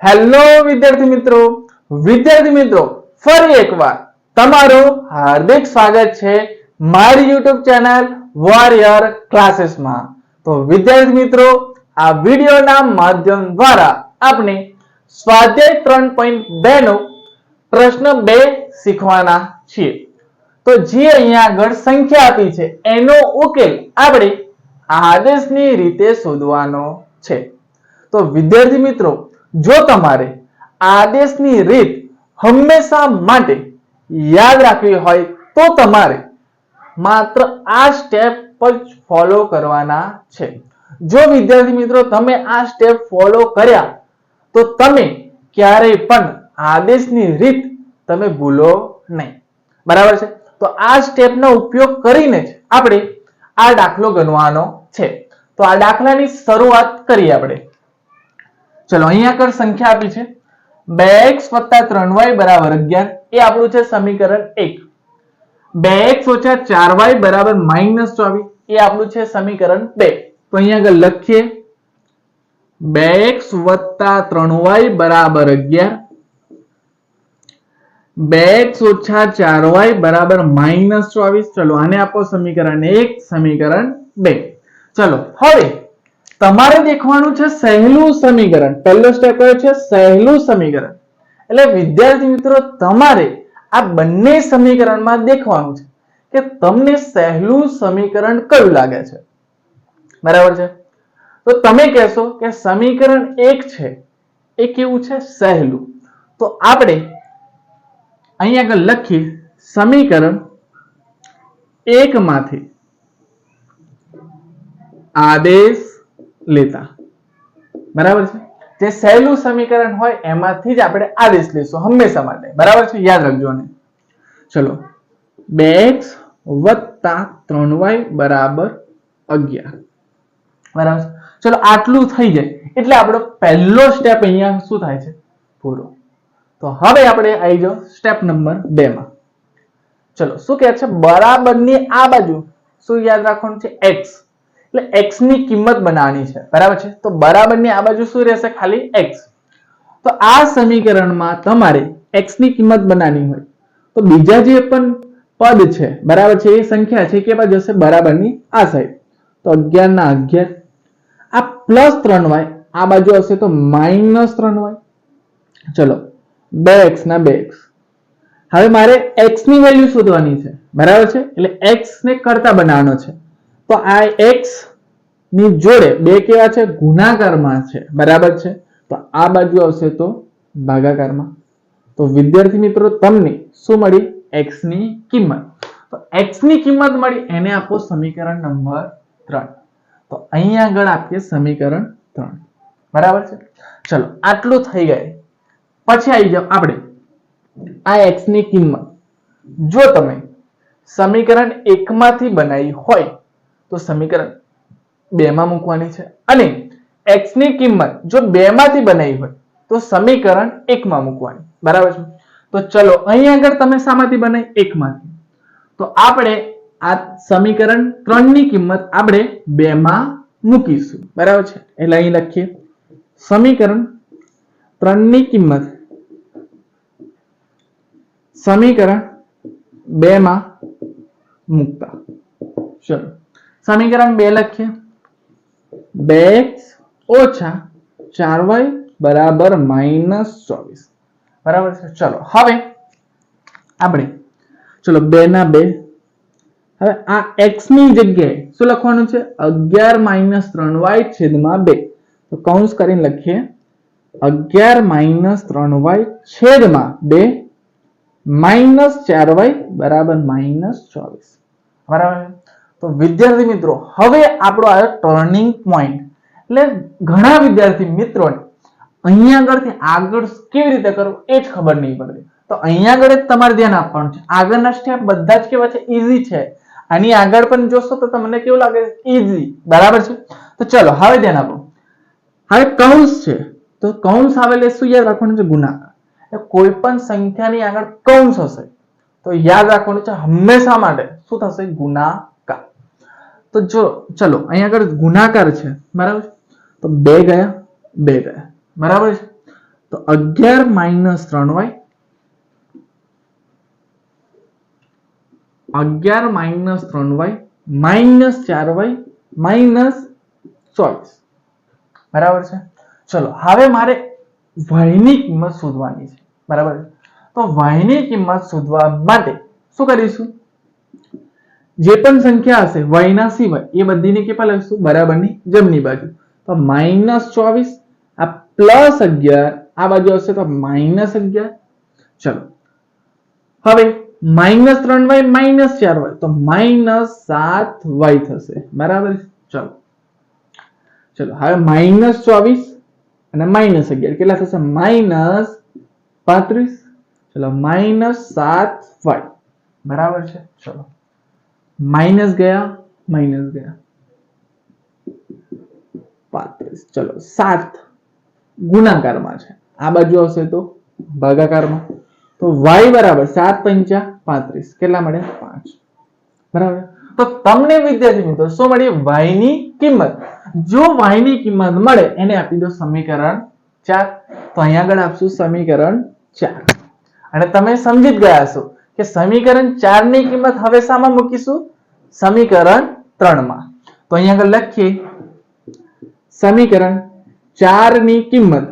Hello વિદ્યાર્થી મિત્રો ફરી એકવાર તમારું હાર્દિક સ્વાગત છે મારી YouTube ચેનલ વોરિયર ક્લાસીસમાં। તો વિદ્યાર્થી મિત્રો આ વિડિયોના માધ્યમ દ્વારા આપણે સ્વાધ્યાય 3.2 નો પ્રશ્ન 2 શીખવાના છીએ। તો જે અહીંયા આગળ સંખ્યા આપી છે એનો ઉકેલ આપણે આદેશની રીતે શોધવાનો છે। તો વિદ્યાર્થી મિત્રો જો તમારે આદેશની રીત હંમેશા માટે યાદ રાખવી હોય તો તમારે માત્ર આ સ્ટેપ પર ફોલો કરવાના છે। જો વિદ્યાર્થી મિત્રો તમે આ સ્ટેપ ફોલો કર્યા તો તમે ક્યારેય પણ આદેશની રીત તમે ભૂલો નહીં, બરાબર છે। તો આ સ્ટેપનો ઉપયોગ કરીને જ આપણે આ દાખલો ગણવાનો છે। તો આ દાખલાની શરૂઆત કરીએ આપણે। ચલો અહીંયા આગળ સંખ્યા આપી છે 2x + 3y = 11 એ આપણું છે સમીકરણ 1। 2x - 4y = -24 એ આપણું છે સમીકરણ 2। તો અહીંયા આગળ લખીએ 2x + 3y = 11 2x - 4y = -24। ચલો આને આપો સમીકરણ 1 સમીકરણ 2। ચલો હવે તમારે દેખવાનું છે સહેલું સમીકરણ। પહેલો સ્ટેપ કયો છે? સહેલું સમીકરણ। એટલે વિદ્યાર્થી મિત્રો તમારે આ બંને સમીકરણમાં દેખવાનું છે કે તમને સહેલું સમીકરણ કયું લાગે છે, બરાબર છે। તો તમે કહેશો કે સમીકરણ 1 છે એ કેવું છે? સહેલું। તો આપણે અહીંયા આગળ લખીએ સમીકરણ 1 માંથી આદેશ લેતા, બરાબર છે। જે સહેલું સમીકરણ હોય એમાંથી જ આપણે આદેશ લેશું હંમેશા માટે, બરાબર છે, યાદ રાખજો આને। ચલો 2x + 3y = 11, બરાબર। ચલો આટલું થઈ જાય એટલે આપણો પહેલો સ્ટેપ અહીંયા શું થાય છે? પૂરો। તો હવે આપણે આવી જાઓ સ્ટેપ નંબર 2 માં। ચલો શું કહે છે? બરાબરની આ બાજુ શું યાદ રાખવાનું છે? x। એટલે x ની કિંમત બનાવવાની છે, બરાબર છે। તો બરાબરની આ બાજુ શું રહેશે? ખાલી x। તો આ સમીકરણમાં તમારે x ની કિંમત બનાવવાની હોય તો બીજા જે પણ પદ છે, બરાબર છે, એ સંખ્યા છે કે બાજુ હશે? બરાબરની આ સાઈડ। તો 11 ના 11 આ +3y આ બાજુ હશે તો -3y। ચલો 2x ના 2x। હવે મારે x ની વેલ્યુ શોધવાની છે, બરાબર છે। એટલે x ને કરતા બનાવવાનો છે તો આ x ની જોડે બે કેવા છે? ગુણાકારમાં છે, બરાબર છે। તો આ બાજુ આવશે તો ભાગાકારમાં। તો વિદ્યાર્થી મિત્રો તમને શું મળી? x ની કિંમત। તો x ની કિંમત મળી એને આપો સમીકરણ નંબર 3। તો અહીંયા આગળ આપીએ સમીકરણ 3, બરાબર છે। ચલો આટલું થઈ ગયું પછી આવી જાવ આપણે આ x ની કિંમત જો તમે સમીકરણ 1 માંથી બનાવી હોય તો સમીકરણ 2 માં મૂકવાની છે અને x ની કિંમત જો 2 માંથી બનાવી હોય તો સમીકરણ 1 માં મૂકવાની, બરાબર છે। તો ચલો અહીંયા આગળ તમે શામાંથી બનાવી? 1 માંથી। તો આપણે આ સમીકરણ 3 ની કિંમત આપણે 2 માં મૂકીશું, બરાબર છે। એટલે અહીં લખીએ સમીકરણ 3 ની કિંમત સમીકરણ 2 માં મૂકતા। ચલો સમીકરણ 2 લખીએ 2x - 4y = -24, બરાબર છે। ચલો હવે આપણે ચલો 2 ના 2 હવે આ x ની જગ્યાએ શું લખવાનું છે? 11 - 3y / 2। તો કૌંસ કરીને લખીએ 11 - 3y / 2 -4y = -24, બરાબર। તો વિદ્યાર્થી મિત્રો હવે આપણો આ ટર્નિંગ પોઈન્ટ। એટલે ઘણા વિદ્યાર્થી મિત્રોને અહીંયા આગળથી આગળ કેવી રીતે કરવું એ જ ખબર નહીં પડતી। તો અહીંયા આગળ જ તમારે ધ્યાન આપવાનું છે। આગળના સ્ટેપ બધા જ કેવા છે? ઈઝી છે। આની આગળ પણ જોશો તો તમને કેવું લાગે? ઈઝી, બરાબર છે। તો ચલો હવે ધ્યાન આપો। હવે કૌંસ છે તો કૌંસ આવેલે શું યાદ રાખવાનું છે? ગુણાકાર। કોઈ પણ સંખ્યાની આગળ કૌંસ હશે તો યાદ રાખવાનું છે હંમેશા માટે શું થશે? ગુણાકાર। તો જો ચલો અહીંયા આગળ ગુણાકાર છે, બરાબર। તો 2 ગયા 2 ગયા, બરાબર છે। તો 11 minus 3y 11 minus 3y minus 4y minus 24 બરાબર છે. ચલો હવે મારે y ની કિંમત શોધવાની છે. બરાબર છે. તો y ની કિંમત શોધવા માટે શું કરીશું? જે પણ સંખ્યા હશે y ના સિવાય એ બધીને કેટલા લખીશું? બરાબરની જમણી બાજુ. તો માઇનસ 24 આ પ્લસ 11 આ બાજુ હશે તો માઇનસ 11. ચલો હવે માઇનસ 3y માઇનસ 4y તો માઇનસ 7y થશે. બરાબર. ચલો હવે માઇનસ 24 અને માઇનસ 11 કેટલા થશે? માઇનસ 35. ચલો માઇનસ 7y. બરાબર છે. ચલો માઇનસ ગયા 35. ચલો 7 ગુણાકારમાં છે, આ બાજુ આવશે તો ભાગાકારમાં. તો y બરાબર 7 પંચા 35 કેટલા મળે? 5. બરાબર. તો તમને વિદ્યાર્થી મિત્રો શું મળે? y ની કિંમત. જો y ની કિંમત મળે એને આપી દો સમીકરણ 4. તો અહીંયા આગળ આપશું સમીકરણ 4 અને તમે સમજી જ ગયા છો કે સમીકરણ 4 ની કિંમત હવે શામાં મૂકીશું? સમીકરણ 3 માં. તો અહીંયા આગળ લખીએ સમીકરણ 4 ની કિંમત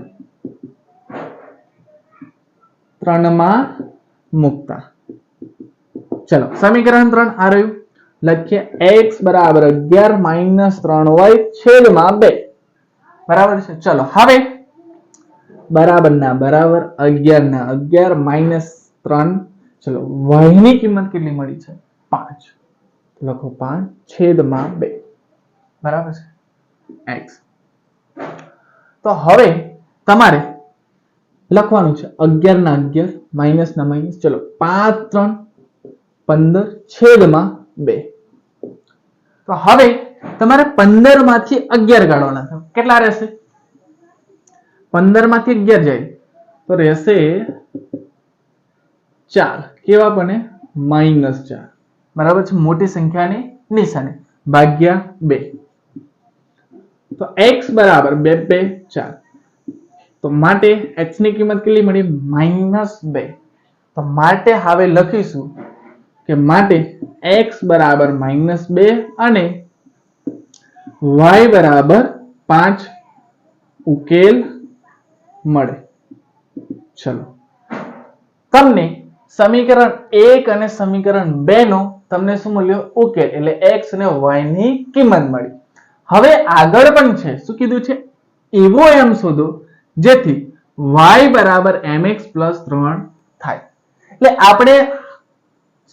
3 માં મૂકતા. ચલો સમીકરણ 3 આ રહ્યું. લખીએ x બરાબર 11 માઇનસ 3y છેદમાં 2. બરાબર છે. ચલો હવે બરાબર ના બરાબર 11 ના 11 માઇનસ 3. ચલો y ની કિંમત કેટલી મળી છે? 5. લખો 5 છેદમાં 2. બરાબર છે. x. તો હવે તમારે લખવાનું છે 11 ના 11 માઇનસ ના માઇનસ. ચલો 5 3 15 છેદમાં 2. તો હવે તમારે 15 માંથી 11 કાઢવાના છે. કેટલા રહેશે? 15 માંથી 11 જાય તો રહેશે 4. કેવા બને? -4. બરાબર છે. મોટી સંખ્યાની નિશાની ભાગ્યા 2. તો x બરાબર 2 2 4. તો માટે x ની કિંમત કેટલી મળી? -2. તો માટે હવે લખીશું કે માટે x બરાબર -2 અને y બરાબર 5 ઉકેલ મળે. ચલો તમને સમીકરણ 1 અને સમીકરણ 2 નો તમને શું મળ્યો? ઉકેલ એટલે x અને y ની કિંમત મળી. હવે આગળ પણ છે શું કીધું છે? એવો m શોધો જેથી y બરાબર mx plus 3 થાય. એટલે આપણે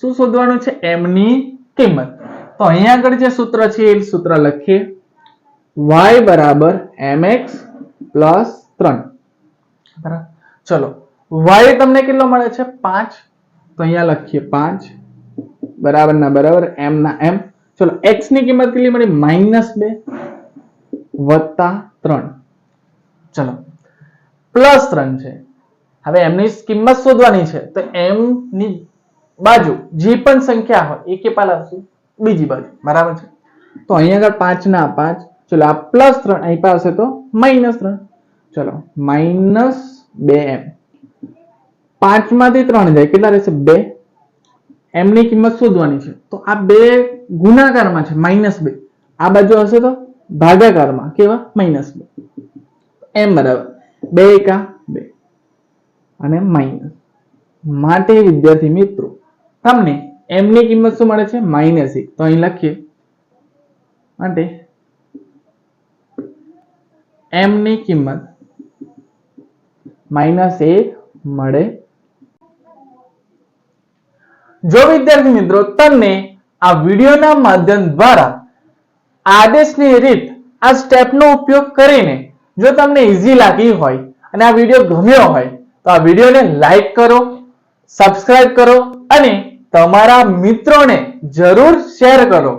શું શોધવાનું છે? m ની કિંમત. તો અહીંયા આગળ જે સૂત્ર છે એ સૂત્ર લખીએ y બરાબર mx plus 3. બરાબર. ચલો y તમને કેટલો મળે છે? 5. તો અહીંયા લખીએ 5 બરાબર ના બરાબર m ના m. ચલો x ની કિંમત કેટલી મળી? -2 વત્તા 3. ચલો પ્લસ 3 છે. હવે m ની કિંમત શોધવાની છે તો m ની બાજુ જે પણ સંખ્યા હોય એ કે પાલાવશું બીજી બાજુ. બરાબર છે. તો અહીંયા આગળ 5 ના 5. ચલો આ +3 અહીં પાસે તો -3. ચલો -2m. 5 માંથી 3 જાય કેટલા રહેશે? 2. m ની કિંમત શોધવાની છે તો આ 2 ગુણાકારમાં છે -2. આ બાજુ હશે તો ભાગાકારમાં કેવા? -2. m બરાબર 2 એકા 2 અને માઇનસ. માટે વિદ્યાર્થી મિત્રો તમને m ની કિંમત શું મળે છે? -1. તો અહીં લખીએ માટે m ની કિંમત -1 મળે. જો વિદ્યાર્થી મિત્રો તમને આ વિડિયોના માધ્યમ દ્વારા આદેશની રીત આ સ્ટેપનો ઉપયોગ કરીને જો તમને ઈઝી લાગી હોય અને આ વિડિયો ગમ્યો હોય તો આ વિડિયોને લાઈક કરો, સબસ્ક્રાઇબ કરો અને તમારા મિત્રોને જરૂર શેર કરો.